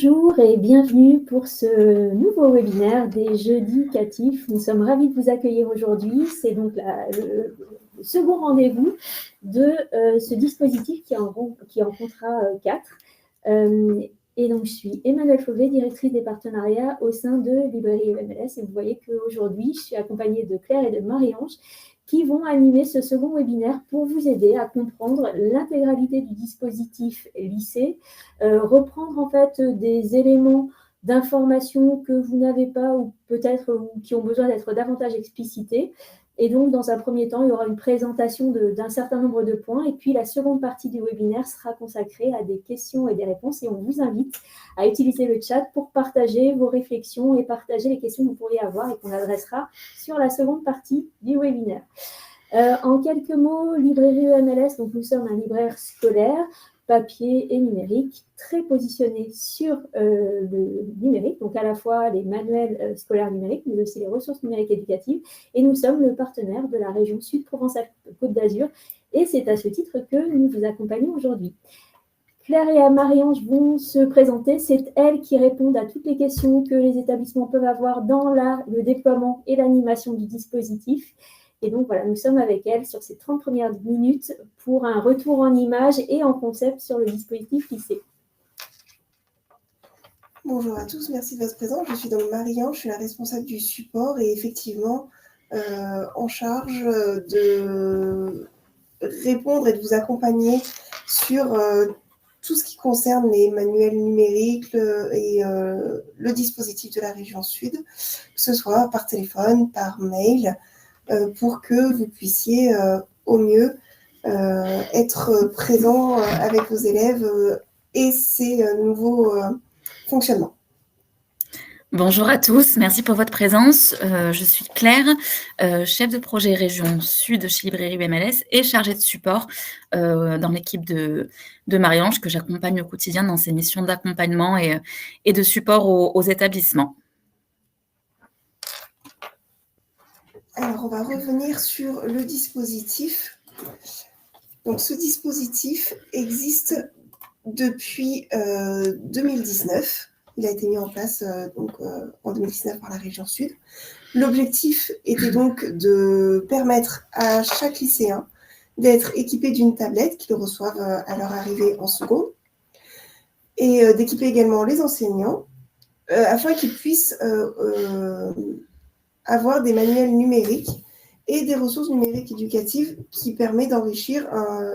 Bonjour et bienvenue pour ce nouveau webinaire des Jeudis Catifs. Nous sommes ravis de vous accueillir aujourd'hui. C'est donc le second rendez-vous de ce dispositif qui est en contrat 4. Et donc, je suis Emmanuelle Fauvet, directrice des partenariats au sein de Librairie EMLS. Et vous voyez qu'aujourd'hui, je suis accompagnée de Claire et de Marie-Ange qui vont animer ce second webinaire pour vous aider à comprendre l'intégralité du dispositif lycée, reprendre en fait des éléments d'information que vous n'avez pas ou peut-être ou qui ont besoin d'être davantage explicités. Et donc, dans un premier temps, il y aura une présentation d'un certain nombre de points. Et puis, la seconde partie du webinaire sera consacrée à des questions et des réponses. Et on vous invite à utiliser le chat pour partager vos réflexions et partager les questions que vous pourriez avoir et qu'on adressera sur la seconde partie du webinaire. En quelques mots, Librairie EMLS, donc nous sommes un libraire scolaire, papier et numérique, très positionné sur le numérique, donc à la fois les manuels scolaires numériques, mais aussi les ressources numériques éducatives. Et nous sommes le partenaire de la région Sud Provence-Côte d'Azur. Et c'est à ce titre que nous vous accompagnons aujourd'hui. Claire et Marie-Ange vont se présenter. C'est elles qui répondent à toutes les questions que les établissements peuvent avoir dans le déploiement et l'animation du dispositif. Et donc, voilà, nous sommes avec elles sur ces 30 premières minutes pour un retour en images et en concept sur le dispositif lycée. Bonjour à tous, merci de votre présence. Je suis donc Marie-Ange, je suis la responsable du support et effectivement en charge de répondre et de vous accompagner sur tout ce qui concerne les manuels numériques et le dispositif de la région Sud, que ce soit par téléphone, par mail, pour que vous puissiez au mieux être présent avec vos élèves et ces nouveaux fonctionnements. Bonjour à tous, merci pour votre présence. Je suis Claire, chef de projet Région Sud chez Librairie EMLS et chargée de support dans l'équipe de Marie-Ange que j'accompagne au quotidien dans ses missions d'accompagnement et de support aux établissements. Alors, on va revenir sur le dispositif. Donc, ce dispositif existe depuis 2019. Il a été mis en place en 2019 par la région Sud. L'objectif était donc de permettre à chaque lycéen d'être équipé d'une tablette qu'ils reçoivent à leur arrivée en seconde et d'équiper également les enseignants afin qu'ils puissent avoir des manuels numériques et des ressources numériques éducatives qui permettent d'enrichir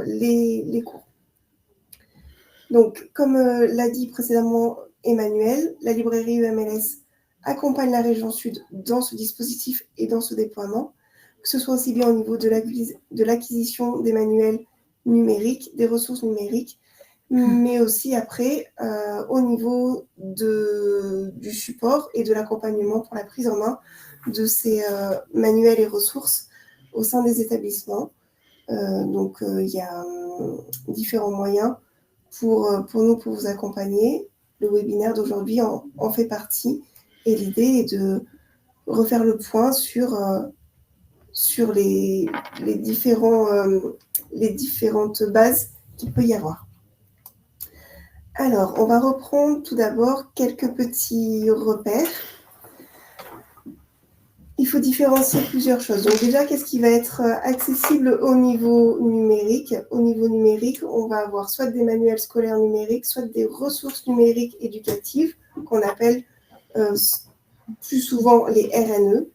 les cours. Donc, comme l'a dit précédemment Emmanuel, la librairie EMLS accompagne la région Sud dans ce dispositif et dans ce déploiement, que ce soit aussi bien au niveau de l'acquisition des manuels numériques, des ressources numériques, mais aussi après au niveau du support et de l'accompagnement pour la prise en main de ces manuels et ressources au sein des établissements. Donc, il y a différents moyens pour nous, pour vous accompagner. Le webinaire d'aujourd'hui en fait partie. Et l'idée est de refaire le point sur les différentes bases qu'il peut y avoir. Alors, on va reprendre tout d'abord quelques petits repères. Il faut différencier plusieurs choses. Donc déjà, qu'est-ce qui va être accessible au niveau numérique ? Au niveau numérique, on va avoir soit des manuels scolaires numériques, soit des ressources numériques éducatives, qu'on appelle plus souvent les RNE.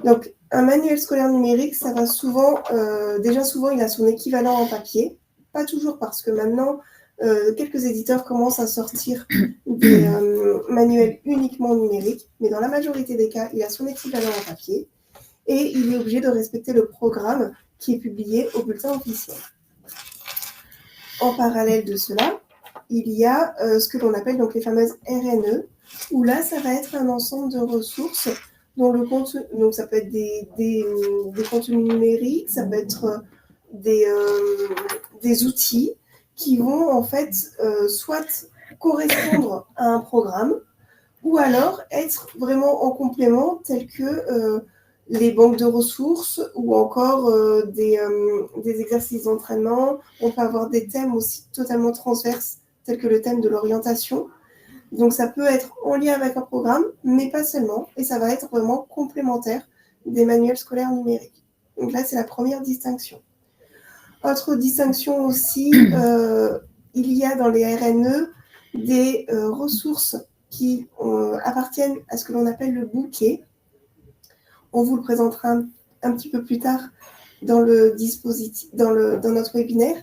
Donc, un manuel scolaire numérique, ça va souvent, il a son équivalent en papier. Pas toujours, parce que maintenant, quelques éditeurs commencent à sortir des manuels uniquement numériques, mais dans la majorité des cas, il a son équivalent en papier et il est obligé de respecter le programme qui est publié au bulletin officiel. En parallèle de cela, il y a ce que l'on appelle donc les fameuses RNE, où là, ça va être un ensemble de ressources dont le contenu, donc ça peut être des contenus numériques, ça peut être des outils qui vont en fait soit correspondre à un programme ou alors être vraiment en complément tels que les banques de ressources ou encore des exercices d'entraînement. On peut avoir des thèmes aussi totalement transverses tels que le thème de l'orientation. Donc, ça peut être en lien avec un programme, mais pas seulement. Et ça va être vraiment complémentaire des manuels scolaires numériques. Donc là, c'est la première distinction. Autre distinction aussi, il y a dans les RNE des ressources qui appartiennent à ce que l'on appelle le bouquet. On vous le présentera un petit peu plus tard dans le dispositif, dans notre webinaire.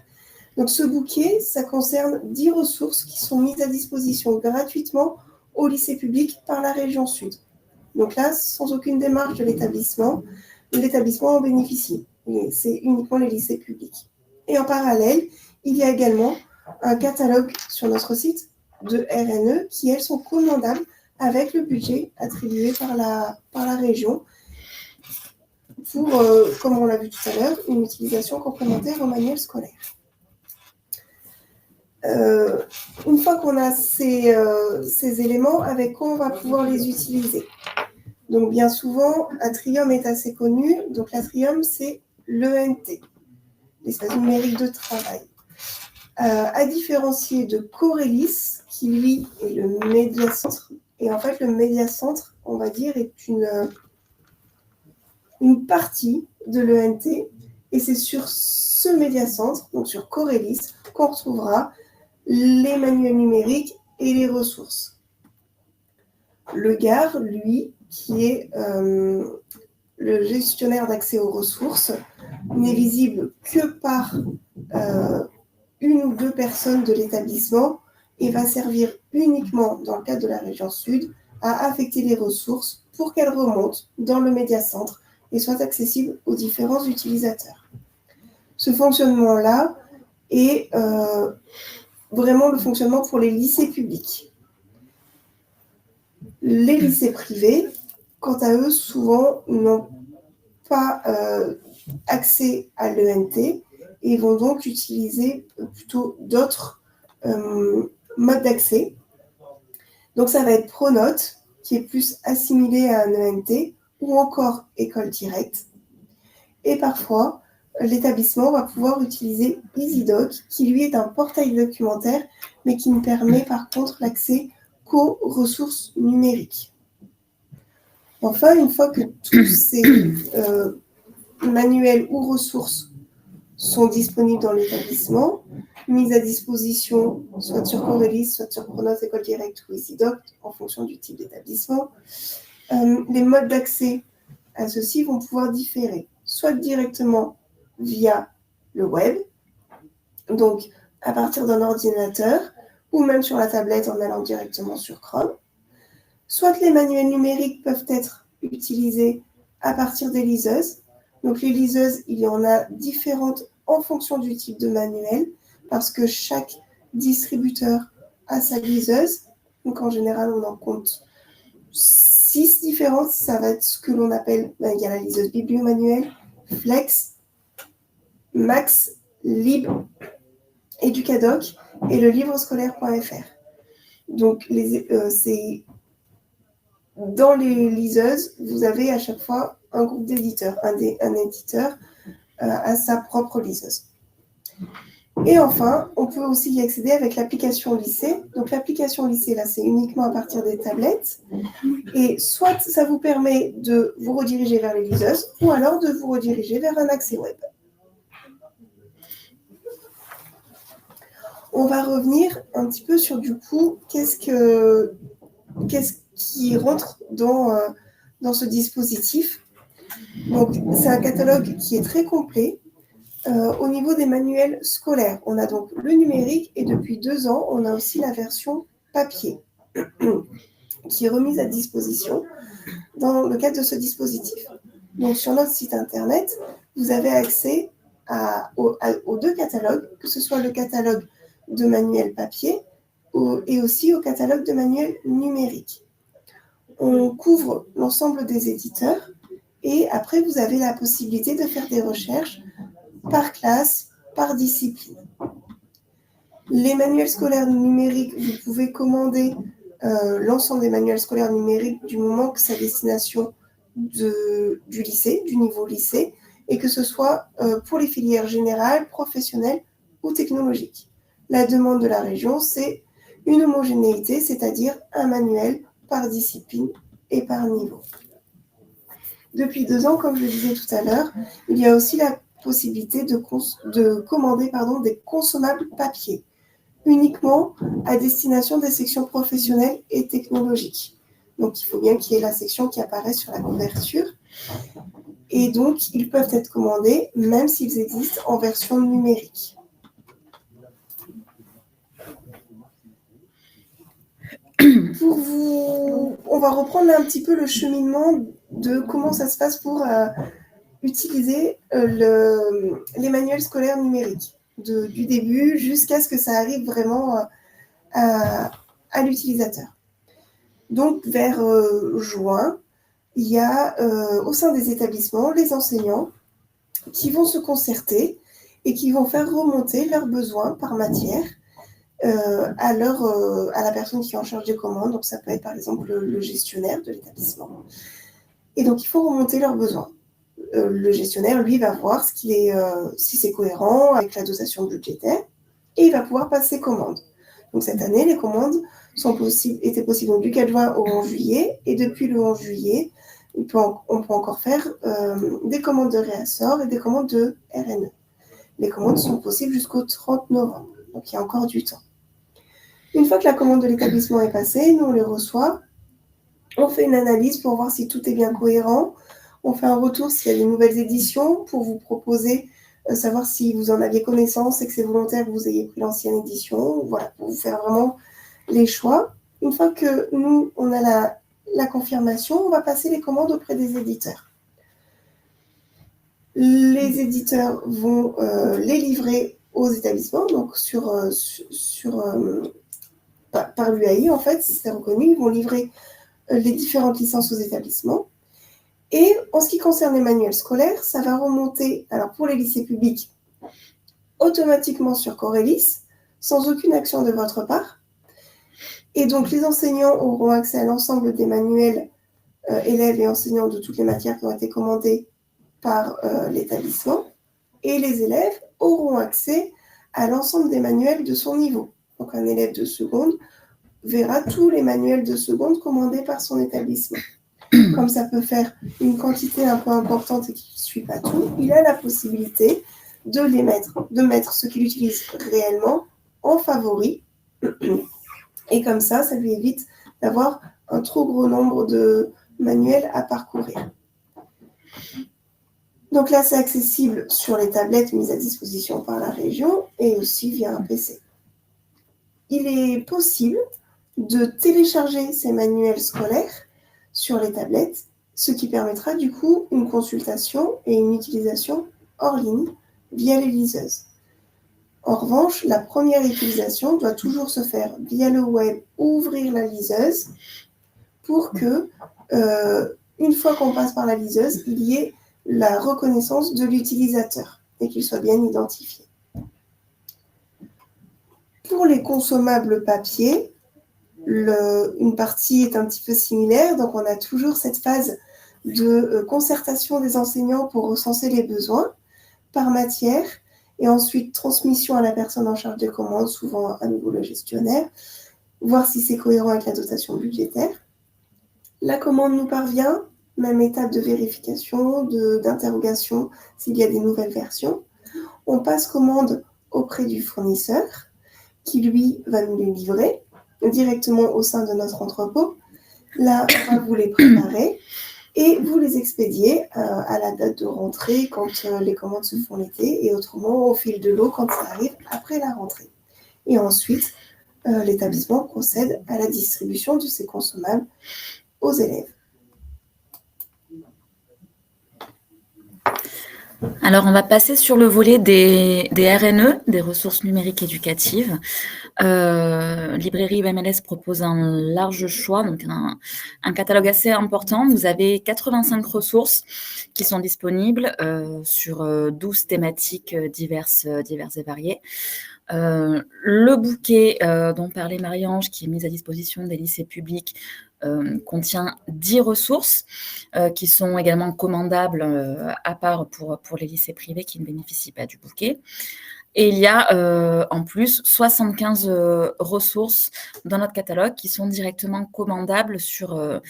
Donc ce bouquet, ça concerne 10 ressources qui sont mises à disposition gratuitement au lycée public par la région Sud. Donc là, sans aucune démarche de l'établissement en bénéficie. Et c'est uniquement les lycées publics. Et en parallèle, il y a également un catalogue sur notre site de RNE qui, elles, sont commandables avec le budget attribué par la région pour, comme on l'a vu tout à l'heure, une utilisation complémentaire au manuel scolaire. Une fois qu'on a ces éléments, avec quoi on va pouvoir les utiliser? Donc, bien souvent, Atrium est assez connu. Donc, l'Atrium, c'est l'ENT, l'espace numérique de travail. À différencier de Corellis, qui, lui, est le médiacentre. Et en fait, le médiacentre, on va dire, est une partie de l'ENT. Et c'est sur ce médiacentre, donc sur Corellis, qu'on retrouvera les manuels numériques et les ressources. Le GAR, lui, qui est le gestionnaire d'accès aux ressources, n'est visible que par une ou deux personnes de l'établissement et va servir uniquement, dans le cadre de la région Sud, à affecter les ressources pour qu'elles remontent dans le médiacentre et soient accessibles aux différents utilisateurs. Ce fonctionnement-là est vraiment le fonctionnement pour les lycées publics. Les lycées privés, quant à eux, souvent n'ont pas accès à l'ENT et vont donc utiliser plutôt d'autres modes d'accès. Donc ça va être Pronote, qui est plus assimilé à un ENT, ou encore École Directe. Et parfois, l'établissement va pouvoir utiliser EasyDoc, qui lui est un portail documentaire, mais qui ne permet par contre l'accès qu'aux ressources numériques. Enfin, une fois que tous ces manuels ou ressources sont disponibles dans l'établissement, mis à disposition soit sur Corellis, soit sur Pronote, École Directe ou EasyDoc, en fonction du type d'établissement, les modes d'accès à ceux-ci vont pouvoir différer, soit directement via le web, donc à partir d'un ordinateur, ou même sur la tablette en allant directement sur Chrome. Soit les manuels numériques peuvent être utilisés à partir des liseuses. Donc les liseuses, il y en a différentes en fonction du type de manuel, parce que chaque distributeur a sa liseuse. Donc en général, on en compte 6 différentes. Ça va être ce que l'on appelle, il y a la liseuse bibliomanuelle, Flex, Max, Lib, Educadoc et le livrescolaire.fr. Donc, dans les liseuses, vous avez à chaque fois un groupe d'éditeurs. Un éditeur a sa propre liseuse. Et enfin, on peut aussi y accéder avec l'application lycée. Donc, l'application lycée, là, c'est uniquement à partir des tablettes. Et soit ça vous permet de vous rediriger vers les liseuses, ou alors de vous rediriger vers un accès web. On va revenir un petit peu sur, du coup, qu'est-ce qui rentre dans ce dispositif. Donc, c'est un catalogue qui est très complet. Au niveau des manuels scolaires, on a donc le numérique et depuis 2 ans, on a aussi la version papier qui est remise à disposition dans le cadre de ce dispositif. Donc, sur notre site internet, vous avez accès aux 2 catalogues, que ce soit le catalogue de manuels papier et aussi au catalogue de manuels numériques. On couvre l'ensemble des éditeurs et après, vous avez la possibilité de faire des recherches par classe, par discipline. Les manuels scolaires numériques, vous pouvez commander l'ensemble des manuels scolaires numériques du moment que c'est à destination du lycée, du niveau lycée, et que ce soit pour les filières générales, professionnelles ou technologiques. La demande de la région, c'est une homogénéité, c'est-à-dire un manuel par discipline et par niveau. Depuis 2 ans, comme je le disais tout à l'heure, il y a aussi la possibilité de commander des consommables papier, uniquement à destination des sections professionnelles et technologiques. Donc, il faut bien qu'il y ait la section qui apparaît sur la couverture. Et donc, ils peuvent être commandés, même s'ils existent en version numérique. On va reprendre un petit peu le cheminement de comment ça se passe pour utiliser les manuels scolaires numériques, du début jusqu'à ce que ça arrive vraiment à l'utilisateur. Donc, vers juin, il y a au sein des établissements les enseignants qui vont se concerter et qui vont faire remonter leurs besoins par matière à la personne qui est en charge des commandes. Donc, ça peut être par exemple le gestionnaire de l'établissement. Et donc, il faut remonter leurs besoins. Le gestionnaire, lui, va voir si c'est cohérent avec la dotation budgétaire et il va pouvoir passer commande. Donc, cette année, les commandes étaient possibles donc, du 4 juin au 11 juillet. Et depuis le 11 juillet, on peut encore faire des commandes de réassort et des commandes de RNE. Les commandes sont possibles jusqu'au 30 novembre. Donc, il y a encore du temps. Une fois que la commande de l'établissement est passée, nous, on les reçoit. On fait une analyse pour voir si tout est bien cohérent. On fait un retour s'il y a des nouvelles éditions pour vous proposer, savoir si vous en aviez connaissance et que c'est volontaire que vous ayez pris l'ancienne édition. Voilà, pour vous faire vraiment les choix. Une fois que nous, on a la confirmation, on va passer les commandes auprès des éditeurs. Les éditeurs vont les livrer aux établissements, donc par l'UAI, en fait, c'est reconnu, ils vont livrer les différentes licences aux établissements. Et en ce qui concerne les manuels scolaires, ça va remonter, alors pour les lycées publics, automatiquement sur Corélis, sans aucune action de votre part. Et donc, les enseignants auront accès à l'ensemble des manuels élèves et enseignants de toutes les matières qui ont été commandées par l'établissement. Et les élèves auront accès à l'ensemble des manuels de son niveau. Donc, un élève de seconde verra tous les manuels de seconde commandés par son établissement. Comme ça peut faire une quantité un peu importante et qu'il ne suit pas tout, il a la possibilité de mettre ce qu'il utilise réellement en favori. Et comme ça lui évite d'avoir un trop gros nombre de manuels à parcourir. Donc là, c'est accessible sur les tablettes mises à disposition par la région et aussi via un PC. Il est possible de télécharger ces manuels scolaires sur les tablettes, ce qui permettra du coup une consultation et une utilisation hors ligne via les liseuses. En revanche, la première utilisation doit toujours se faire via le web ou ouvrir la liseuse pour que, une fois qu'on passe par la liseuse, il y ait la reconnaissance de l'utilisateur et qu'il soit bien identifié. Pour les consommables papier, une partie est un petit peu similaire, donc on a toujours cette phase de concertation des enseignants pour recenser les besoins par matière et ensuite transmission à la personne en charge des commandes, souvent à nouveau le gestionnaire, voir si c'est cohérent avec la dotation budgétaire. La commande nous parvient, même étape de vérification, d'interrogation s'il y a des nouvelles versions. On passe commande auprès du fournisseur qui, lui, va nous les livrer directement au sein de notre entrepôt. Là, on va vous les préparer et vous les expédier à la date de rentrée quand les commandes se font l'été et autrement au fil de l'eau quand ça arrive après la rentrée. Et ensuite, l'établissement procède à la distribution de ces consommables aux élèves. Alors, on va passer sur le volet des RNE, des ressources numériques éducatives. Librairie UMLS propose un large choix, donc un catalogue assez important. Vous avez 85 ressources qui sont disponibles sur 12 thématiques diverses et variées. Le bouquet dont parlait Marie-Ange, qui est mis à disposition des lycées publics, contient 10 ressources qui sont également commandables à part pour les lycées privés qui ne bénéficient pas du bouquet. Et il y a en plus 75 ressources dans notre catalogue qui sont directement commandables sur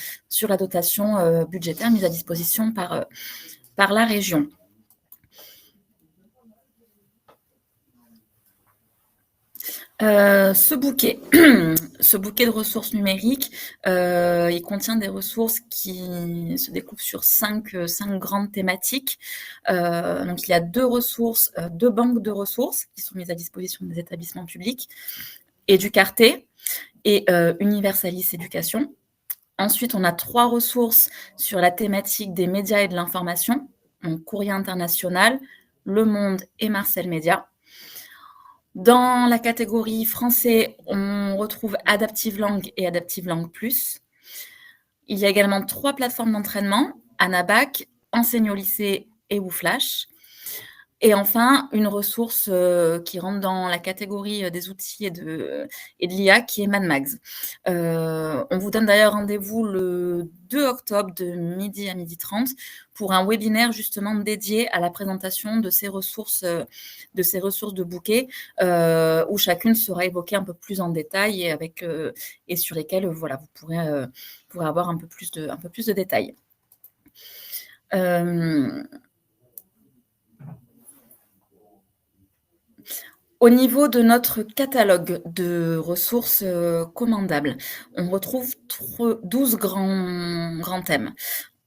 la dotation budgétaire mise à disposition par la région. Ce bouquet de ressources numériques, il contient des ressources qui se découpent sur cinq grandes thématiques. Donc, il y a deux banques de ressources qui sont mises à disposition des établissements publics, Educarte et Universalis Éducation. Ensuite, on a 3 ressources sur la thématique des médias et de l'information, donc Courrier International, Le Monde et Marcel Média. Dans la catégorie français, on retrouve Adaptive Langue et Adaptive Langue Plus. Il y a également 3 plateformes d'entraînement, Anabac, Enseigne au lycée et Wooflash. Et enfin, une ressource qui rentre dans la catégorie des outils et de l'IA, qui est MadMags. On vous donne d'ailleurs rendez-vous le 2 octobre de midi à 12h30 pour un webinaire justement dédié à la présentation de ces ressources de bouquets, où chacune sera évoquée un peu plus en détail et sur lesquelles voilà, vous pourrez avoir un peu plus de détails. Au niveau de notre catalogue de ressources commandables, on retrouve 12 grands thèmes.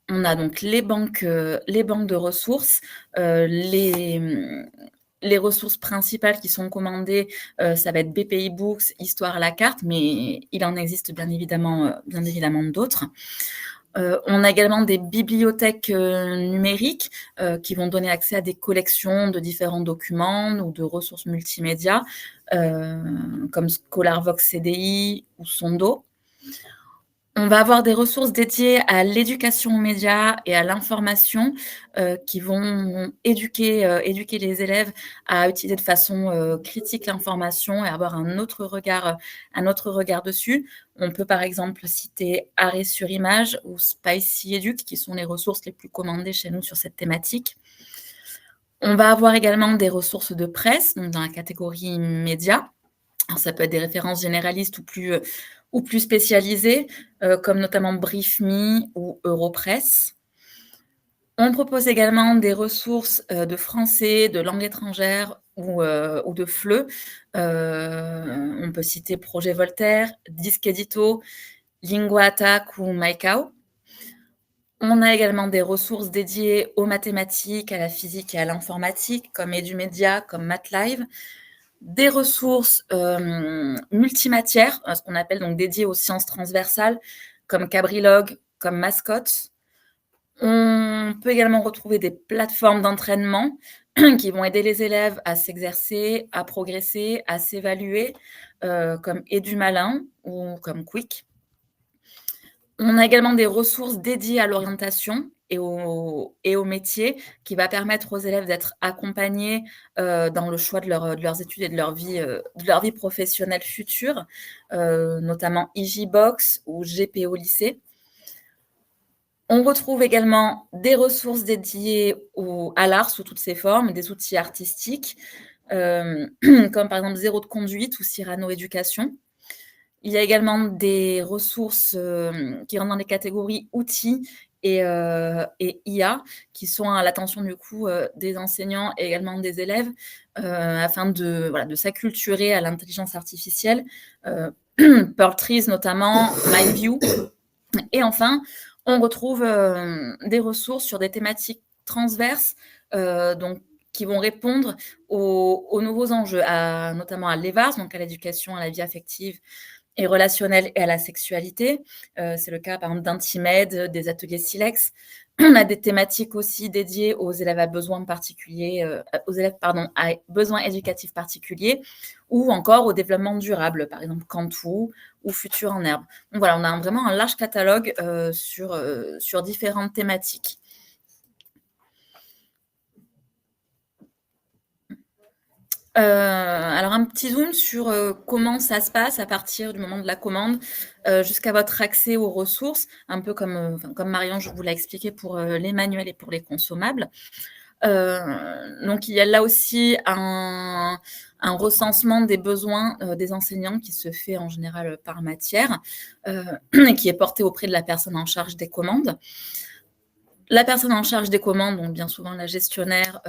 On a donc les banques de ressources, les ressources principales qui sont commandées, ça va être BPI Books, Histoire à la carte, mais il en existe bien évidemment d'autres. On a également des bibliothèques numériques qui vont donner accès à des collections de différents documents ou de ressources multimédia, comme ScholarVox CDI ou Sondo. On va avoir des ressources dédiées à l'éducation aux médias et à l'information qui vont éduquer les élèves à utiliser de façon critique l'information et avoir un autre regard dessus. On peut par exemple citer Arrêt sur image ou Spicy Educ, qui sont les ressources les plus commandées chez nous sur cette thématique. On va avoir également des ressources de presse, donc dans la catégorie médias. Alors, ça peut être des références généralistes ou plus spécialisées, comme notamment BriefMe ou Europresse. On propose également des ressources de français, de langue étrangère ou de FLE. On peut citer Projet Voltaire, Disque Edito, Lingua Attack ou Maikao. On a également des ressources dédiées aux mathématiques, à la physique et à l'informatique, comme Edumedia, comme MathLive. Des ressources multimatières, ce qu'on appelle donc dédiées aux sciences transversales, comme Cabrilog, comme Mascotte. On peut également retrouver des plateformes d'entraînement qui vont aider les élèves à s'exercer, à progresser, à s'évaluer, comme EduMalin ou comme Quick. On a également des ressources dédiées à l'orientation et au métier, qui va permettre aux élèves d'être accompagnés dans le choix de leurs études et de leur vie professionnelle future, notamment EasyBox ou GPO lycée. On retrouve également des ressources dédiées à l'art sous toutes ses formes, des outils artistiques, comme par exemple Zéro de conduite ou Cyrano Éducation. Il y a également des ressources qui rentrent dans les catégories outils et IA, qui sont à l'attention du coup des enseignants et également des élèves, afin de s'acculturer à l'intelligence artificielle, Pearl notamment, MindView. Et enfin, on retrouve des ressources sur des thématiques transverses, donc qui vont répondre aux nouveaux enjeux, notamment à l'EVARS, donc à l'éducation, à la vie affective et relationnelle et à la sexualité. C'est le cas, par exemple, d'Intimed, des ateliers Silex. On a des thématiques aussi dédiées aux élèves à besoins particuliers, à besoins éducatifs particuliers, ou encore au développement durable, par exemple Cantou ou Futur en herbe. Donc voilà, on a vraiment un large catalogue sur différentes thématiques. Alors un petit zoom sur comment ça se passe à partir du moment de la commande jusqu'à votre accès aux ressources, un peu comme Marion, je vous l'ai expliqué pour les manuels et pour les consommables. Donc, il y a là aussi un recensement des besoins des enseignants qui se fait en général par matière et qui est porté auprès de la personne en charge des commandes. La personne en charge des commandes, donc bien souvent la gestionnaire,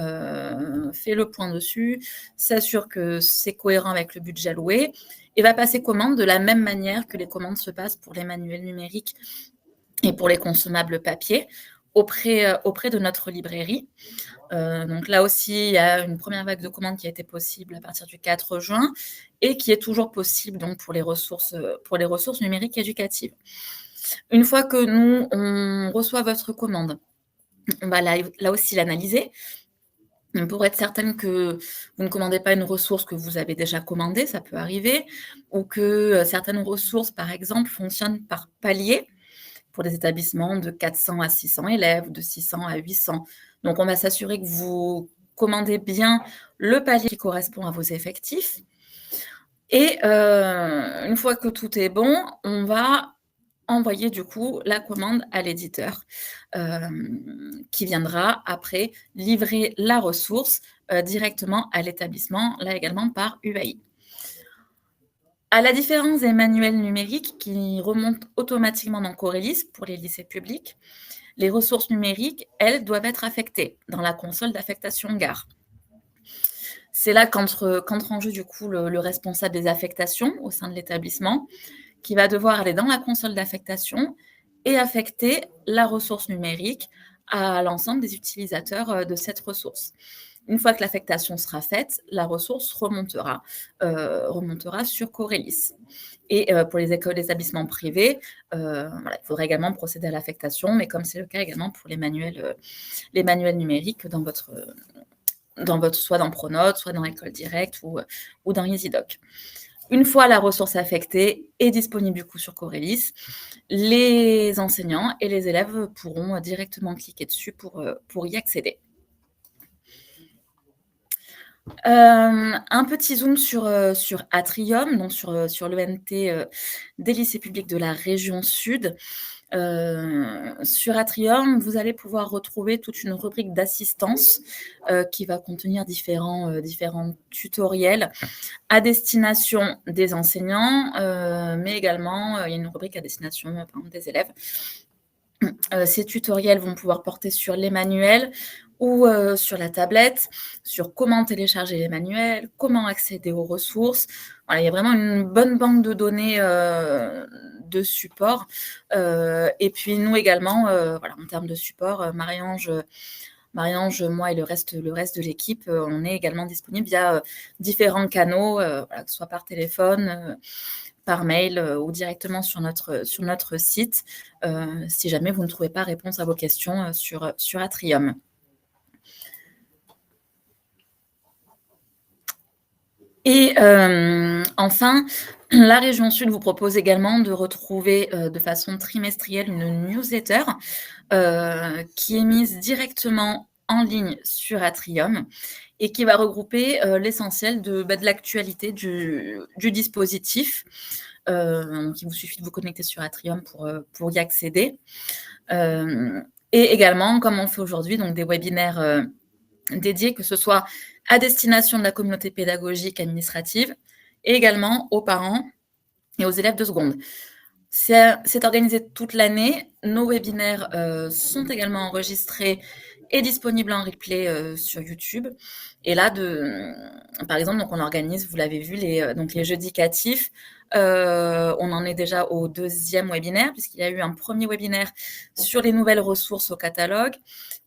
fait le point dessus, s'assure que c'est cohérent avec le budget alloué et va passer commande de la même manière que les commandes se passent pour les manuels numériques et pour les consommables papier auprès de notre librairie. Donc là aussi, il y a une première vague de commandes qui a été possible à partir du 4 juin et qui est toujours possible donc, pour les ressources numériques éducatives. Une fois que nous, on reçoit votre commande, on va là aussi l'analyser pour être certaine que vous ne commandez pas une ressource que vous avez déjà commandée, ça peut arriver, ou que certaines ressources, par exemple, fonctionnent par palier pour des établissements de 400 à 600 élèves, de 600 à 800. Donc, on va s'assurer que vous commandez bien le palier qui correspond à vos effectifs. Et une fois que tout est bon, on va envoyer du coup la commande à l'éditeur qui viendra après livrer la ressource directement à l'établissement, là également par UAI. À la différence des manuels numériques qui remontent automatiquement dans Corélis pour les lycées publics, les ressources numériques, elles, doivent être affectées dans la console d'affectation gare. C'est là qu'entre en jeu du coup le responsable des affectations au sein de l'établissement qui va devoir aller dans la console d'affectation et affecter la ressource numérique à l'ensemble des utilisateurs de cette ressource. Une fois que l'affectation sera faite, la ressource remontera sur Corélis. Et pour les écoles, les établissements privés, il faudra également procéder à l'affectation, mais comme c'est le cas également pour les manuels numériques soit dans Pronote, soit dans École Directe ou dans EasyDoc. Une fois la ressource affectée et disponible du coup sur Corélis, les enseignants et les élèves pourront directement cliquer dessus pour y accéder. Un petit zoom sur Atrium, donc sur l'ENT des lycées publics de la région Sud. Sur Atrium, vous allez pouvoir retrouver toute une rubrique d'assistance qui va contenir différents tutoriels à destination des enseignants, mais également il y a une rubrique à destination par exemple, des élèves. Ces tutoriels vont pouvoir porter sur les manuels ou sur la tablette, sur comment télécharger les manuels, comment accéder aux ressources. Voilà, il y a vraiment une bonne banque de données de support. Et puis nous également, en termes de support, Marie-Ange, moi et le reste de l'équipe, on est également disponible via différents canaux, que ce soit par téléphone, par mail ou directement sur notre site, si jamais vous ne trouvez pas réponse à vos questions sur Atrium. Et enfin, la région Sud vous propose également de retrouver de façon trimestrielle une newsletter qui est mise directement en ligne sur Atrium et qui va regrouper l'essentiel de l'actualité du dispositif. Donc, il vous suffit de vous connecter sur Atrium pour y accéder. Et également, comme on fait aujourd'hui, donc des webinaires dédiés, que ce soit à destination de la communauté pédagogique administrative et également aux parents et aux élèves de seconde. C'est organisé toute l'année. Nos webinaires sont également enregistrés et disponibles en replay sur YouTube. Et là, par exemple, donc on organise, vous l'avez vu, les jeudis catifs. On en est déjà au 2e webinaire, puisqu'il y a eu un premier webinaire sur les nouvelles ressources au catalogue.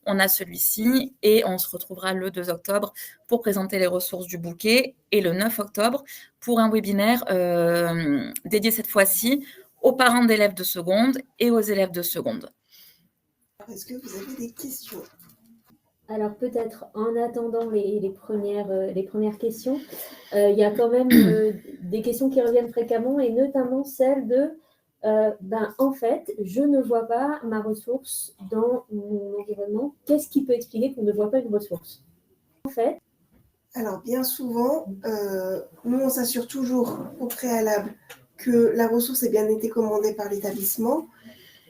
On a celui-ci et on se retrouvera le 2 octobre pour présenter les ressources du bouquet et le 9 octobre pour un webinaire dédié cette fois-ci aux parents d'élèves de seconde et aux élèves de seconde. Est-ce que vous avez des questions ? Alors peut-être en attendant les premières questions, il y a quand même des questions qui reviennent fréquemment et notamment celle de en fait, je ne vois pas ma ressource dans mon environnement. Qu'est-ce qui peut expliquer qu'on ne voit pas une ressource ? En fait, alors bien souvent, nous on s'assure toujours au préalable que la ressource ait bien été commandée par l'établissement.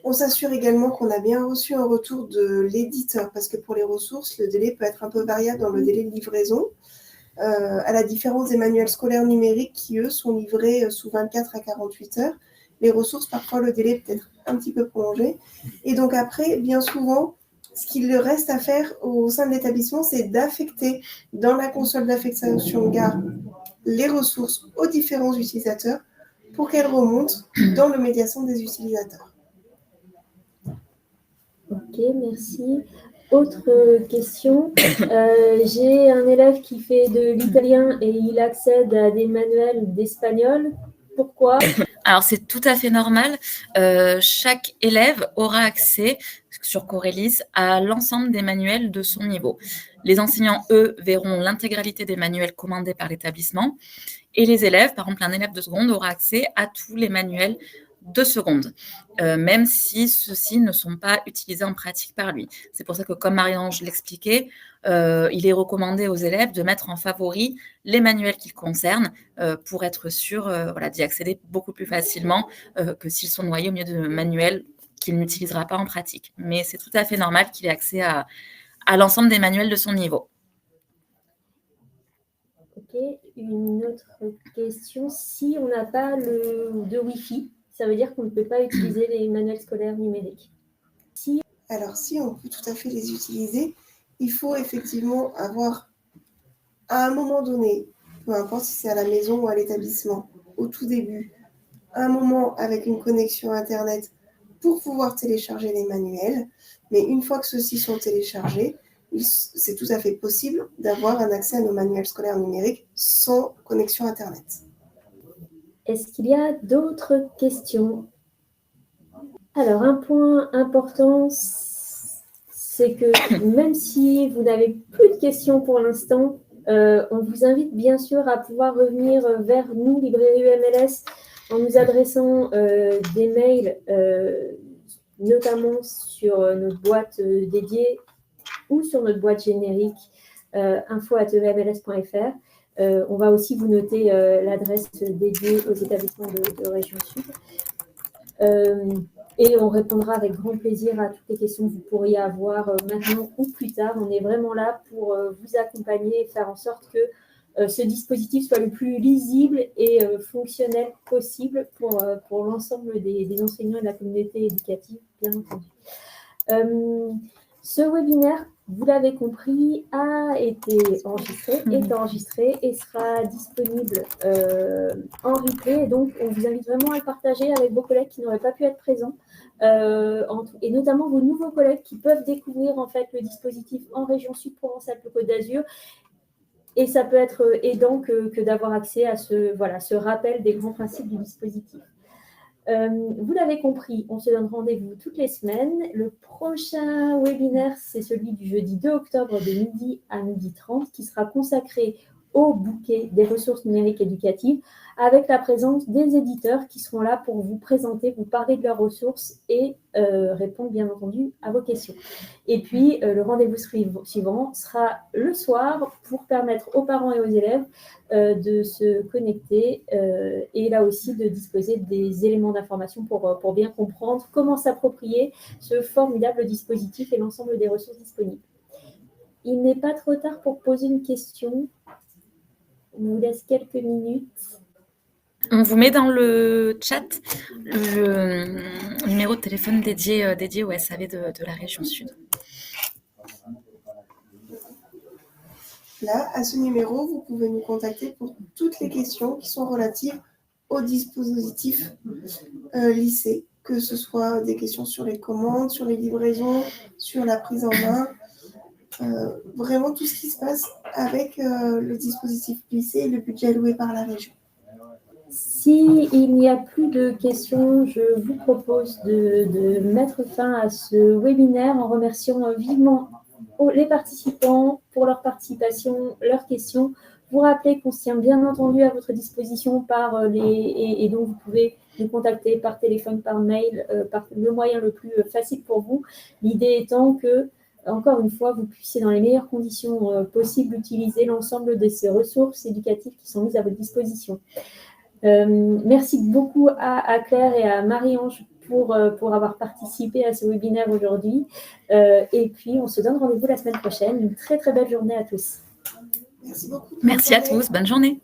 On s'assure également qu'on a bien reçu un retour de l'éditeur, parce que pour les ressources, le délai peut être un peu variable dans le délai de livraison, à la différence des manuels scolaires numériques qui, eux, sont livrés sous 24 à 48 heures. Les ressources, parfois, le délai peut être un petit peu prolongé. Et donc après, bien souvent, ce qu'il reste à faire au sein de l'établissement, c'est d'affecter dans la console d'affectation gare les ressources aux différents utilisateurs pour qu'elles remontent dans le médiacentre des utilisateurs. Ok, merci. Autre question. J'ai un élève qui fait de l'italien et il accède à des manuels d'espagnol. Pourquoi ? Alors, c'est tout à fait normal. Chaque élève aura accès sur Corellis à l'ensemble des manuels de son niveau. Les enseignants, eux, verront l'intégralité des manuels commandés par l'établissement. Et les élèves, par exemple, un élève de seconde aura accès à tous les manuels de seconde, même si ceux-ci ne sont pas utilisés en pratique par lui. C'est pour ça que, comme Marie-Ange l'expliquait, il est recommandé aux élèves de mettre en favori les manuels qu'ils concernent pour être sûr d'y accéder beaucoup plus facilement que s'ils sont noyés au milieu de manuels qu'il n'utilisera pas en pratique. Mais c'est tout à fait normal qu'il ait accès à l'ensemble des manuels de son niveau. Ok, une autre question. Si on n'a pas de Wi-Fi, ça veut dire qu'on ne peut pas utiliser les manuels scolaires numériques. Alors, si on peut tout à fait les utiliser, il faut effectivement avoir, à un moment donné, peu importe si c'est à la maison ou à l'établissement, au tout début, un moment avec une connexion Internet pour pouvoir télécharger les manuels. Mais une fois que ceux-ci sont téléchargés, c'est tout à fait possible d'avoir un accès à nos manuels scolaires numériques sans connexion Internet. Est-ce qu'il y a d'autres questions ? Alors, un point important, c'est que même si vous n'avez plus de questions pour l'instant, on vous invite bien sûr à pouvoir revenir vers nous, Librairie UMLS, en nous adressant des mails, notamment sur notre boîte dédiée ou sur notre boîte générique info@emls.fr. On va aussi vous noter l'adresse dédiée aux établissements de Région Sud. Et on répondra avec grand plaisir à toutes les questions que vous pourriez avoir maintenant ou plus tard. On est vraiment là pour vous accompagner et faire en sorte que ce dispositif soit le plus lisible et fonctionnel possible pour l'ensemble des enseignants et de la communauté éducative, bien entendu. Ce webinaire, vous l'avez compris, est enregistré et sera disponible en replay. Et donc, on vous invite vraiment à le partager avec vos collègues qui n'auraient pas pu être présents, et notamment vos nouveaux collègues qui peuvent découvrir en fait le dispositif en région Sud-Provence-Alpes-Côte d'Azur. Et ça peut être aidant que d'avoir accès à ce rappel des grands principes du dispositif. Vous l'avez compris, on se donne rendez-vous toutes les semaines. Le prochain webinaire, c'est celui du jeudi 2 octobre de midi à 12h30 qui sera consacré au bouquet des ressources numériques éducatives avec la présence des éditeurs qui seront là pour vous présenter, vous parler de leurs ressources et répondre bien entendu à vos questions. Et puis, le rendez-vous suivant sera le soir pour permettre aux parents et aux élèves de se connecter et là aussi de disposer des éléments d'information pour bien comprendre comment s'approprier ce formidable dispositif et l'ensemble des ressources disponibles. Il n'est pas trop tard pour poser une question. On vous laisse quelques minutes. On vous met dans le chat le numéro de téléphone dédié au SAV de la région Sud. Là, à ce numéro, vous pouvez nous contacter pour toutes les questions qui sont relatives au dispositif lycée, que ce soit des questions sur les commandes, sur les livraisons, sur la prise en main, vraiment tout ce qui se passe avec le dispositif lycée et le budget alloué par la région. S'il n'y a plus de questions, je vous propose de mettre fin à ce webinaire en remerciant vivement les participants pour leur participation, leurs questions. Vous rappelez qu'on se tient bien entendu à votre disposition et donc vous pouvez nous contacter par téléphone, par mail, par le moyen le plus facile pour vous. L'idée étant que, encore une fois, vous puissiez dans les meilleures conditions possibles utiliser l'ensemble de ces ressources éducatives qui sont mises à votre disposition. Merci beaucoup à Claire et à Marie-Ange pour avoir participé à ce webinaire aujourd'hui. Et puis, on se donne rendez-vous la semaine prochaine. Une très, très belle journée à tous. Merci beaucoup. Merci à tous. Bonne journée.